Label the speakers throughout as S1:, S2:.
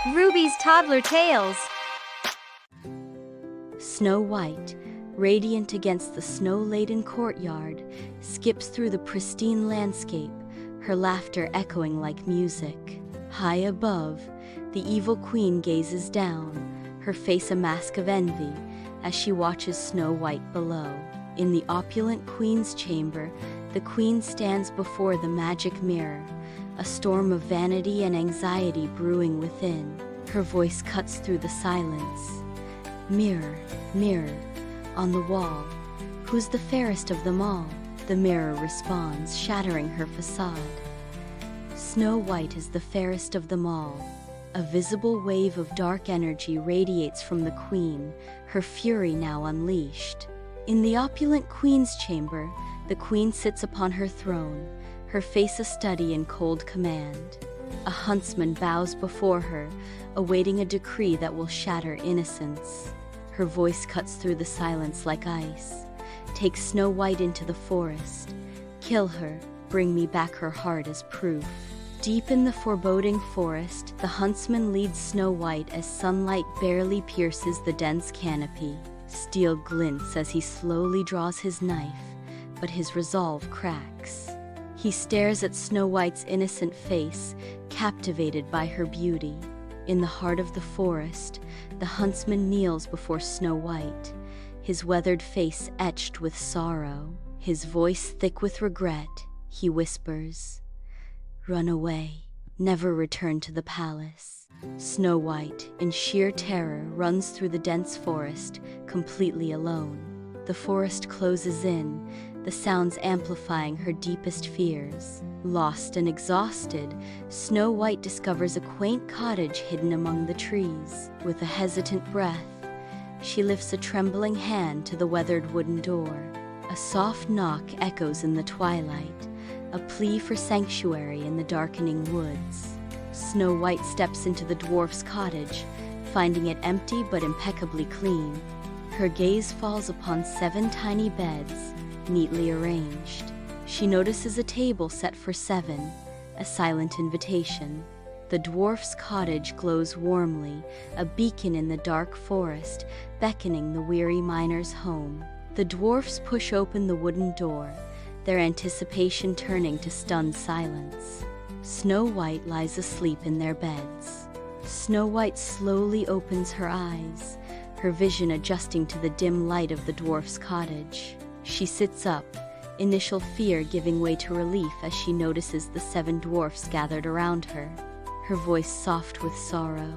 S1: Ruby's Toddler Tales.
S2: Snow White, radiant against the snow-laden courtyard, skips through the pristine landscape, her laughter echoing like music. High above, the evil queen gazes down, her face a mask of envy, as she watches Snow White below. In the opulent queen's chamber, the queen stands before the magic mirror, a storm of vanity and anxiety brewing within. Her voice cuts through the silence. Mirror, mirror, on the wall, who's the fairest of them all? The mirror responds, shattering her facade. Snow White is the fairest of them all. A visible wave of dark energy radiates from the queen, her fury now unleashed. In the opulent queen's chamber, the queen sits upon her throne, her face a study in cold command. A huntsman bows before her, awaiting a decree that will shatter innocence. Her voice cuts through the silence like ice. Take Snow White into the forest. Kill her, bring me back her heart as proof. Deep in the foreboding forest, the huntsman leads Snow White as sunlight barely pierces the dense canopy. Steel glints as he slowly draws his knife, but his resolve cracks. He stares at Snow White's innocent face, captivated by her beauty. In the heart of the forest, the huntsman kneels before Snow White, his weathered face etched with sorrow. His voice thick with regret, he whispers, "Run away, never return to the palace." Snow White, in sheer terror, runs through the dense forest, completely alone. The forest closes in, the sounds amplifying her deepest fears. Lost and exhausted, Snow White discovers a quaint cottage hidden among the trees. With a hesitant breath, she lifts a trembling hand to the weathered wooden door. A soft knock echoes in the twilight, a plea for sanctuary in the darkening woods. Snow White steps into the dwarf's cottage, finding it empty but impeccably clean. Her gaze falls upon 7 tiny beds, neatly arranged. She notices a table set for 7, a silent invitation. The dwarf's cottage glows warmly, a beacon in the dark forest, beckoning the weary miners home. The dwarfs push open the wooden door, their anticipation turning to stunned silence. Snow White lies asleep in their beds. Snow White slowly opens her eyes, her vision adjusting to the dim light of the dwarf's cottage. She sits up, initial fear giving way to relief as she notices the 7 dwarfs gathered around her. Her voice soft with sorrow,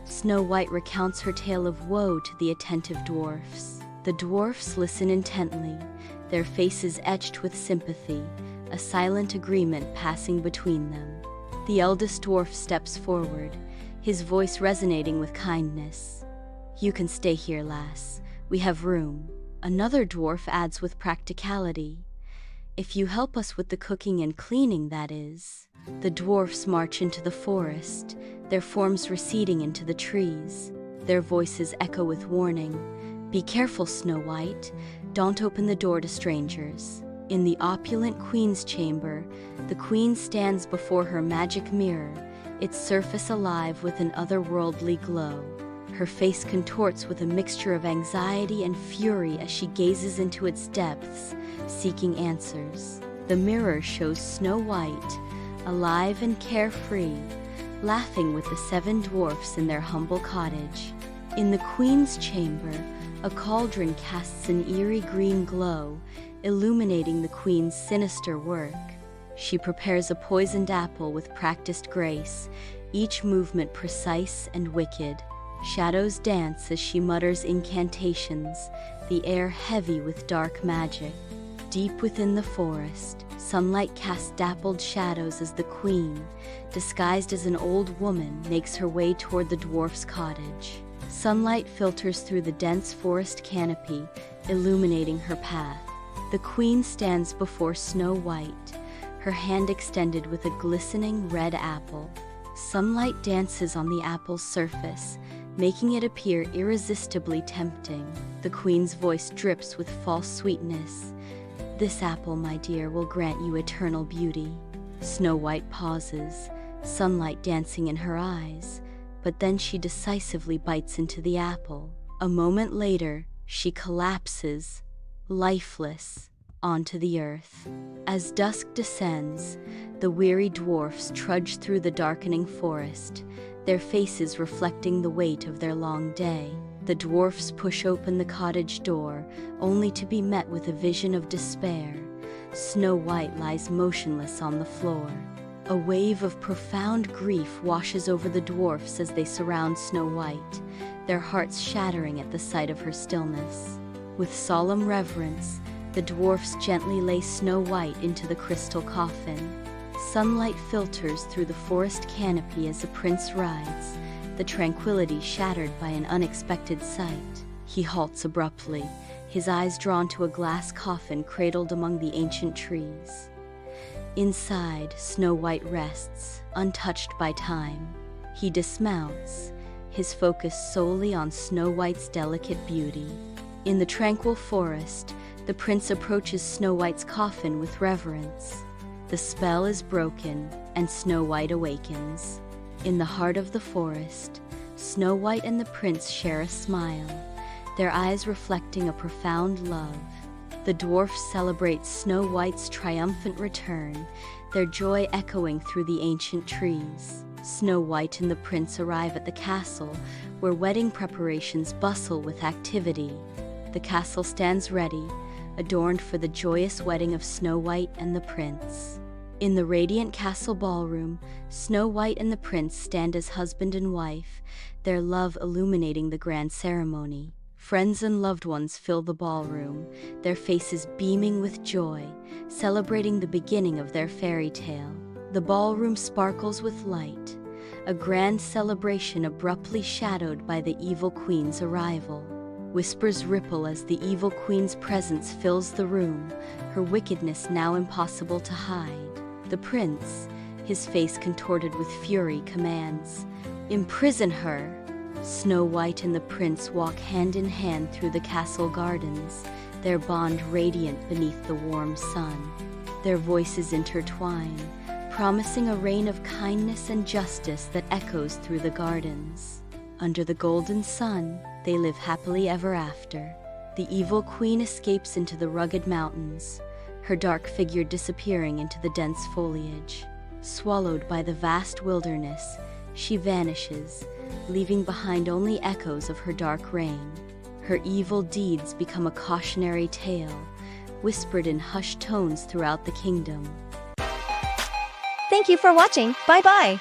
S2: Snow White recounts her tale of woe to the attentive dwarfs. The dwarfs listen intently, their faces etched with sympathy, a silent agreement passing between them. The eldest dwarf steps forward, his voice resonating with kindness. "You can stay here, lass. We have room." Another dwarf adds with practicality, "If you help us with the cooking and cleaning, that is." The dwarfs march into the forest, their forms receding into the trees. Their voices echo with warning. "Be careful, Snow White. Don't open the door to strangers." In the opulent queen's chamber, the queen stands before her magic mirror, its surface alive with an otherworldly glow. Her face contorts with a mixture of anxiety and fury as she gazes into its depths, seeking answers. The mirror shows Snow White, alive and carefree, laughing with the 7 dwarfs in their humble cottage. In the queen's chamber, a cauldron casts an eerie green glow, illuminating the queen's sinister work. She prepares a poisoned apple with practiced grace, each movement precise and wicked. Shadows dance as she mutters incantations, the air heavy with dark magic. Deep within the forest, sunlight casts dappled shadows as the queen, disguised as an old woman, makes her way toward the dwarf's cottage. Sunlight filters through the dense forest canopy, illuminating her path. The queen stands before Snow White, her hand extended with a glistening red apple. Sunlight dances on the apple's surface, making it appear irresistibly tempting. The queen's voice drips with false sweetness. "This apple, my dear, will grant you eternal beauty." Snow White pauses, sunlight dancing in her eyes, but then she decisively bites into the apple. A moment later, she collapses, lifeless, onto the earth. As dusk descends, the weary dwarfs trudge through the darkening forest, their faces reflecting the weight of their long day. The dwarfs push open the cottage door, only to be met with a vision of despair. Snow White lies motionless on the floor. A wave of profound grief washes over the dwarfs as they surround Snow White, their hearts shattering at the sight of her stillness. With solemn reverence, the dwarfs gently lay Snow White into the crystal coffin. Sunlight filters through the forest canopy as the prince rides, the tranquility shattered by an unexpected sight. He halts abruptly, his eyes drawn to a glass coffin cradled among the ancient trees. Inside, Snow White rests, untouched by time. He dismounts, his focus solely on Snow White's delicate beauty. In the tranquil forest, the prince approaches Snow White's coffin with reverence. The spell is broken, and Snow White awakens. In the heart of the forest, Snow White and the prince share a smile, their eyes reflecting a profound love. The dwarfs celebrate Snow White's triumphant return, their joy echoing through the ancient trees. Snow White and the prince arrive at the castle, where wedding preparations bustle with activity. The castle stands ready, adorned for the joyous wedding of Snow White and the prince. In the radiant castle ballroom, Snow White and the prince stand as husband and wife, their love illuminating the grand ceremony. Friends and loved ones fill the ballroom, their faces beaming with joy, celebrating the beginning of their fairy tale. The ballroom sparkles with light, a grand celebration abruptly shadowed by the evil queen's arrival. Whispers ripple as the evil queen's presence fills the room, her wickedness now impossible to hide. The prince, his face contorted with fury, commands, "Imprison her!" Snow White and the prince walk hand in hand through the castle gardens, their bond radiant beneath the warm sun. Their voices intertwine, promising a reign of kindness and justice that echoes through the gardens. Under the golden sun, they live happily ever after. The evil queen escapes into the rugged mountains, her dark figure disappearing into the dense foliage. Swallowed by the vast wilderness, she vanishes, leaving behind only echoes of her dark reign. Her evil deeds become a cautionary tale, whispered in hushed tones throughout the kingdom.
S1: Thank you for watching. Bye-bye.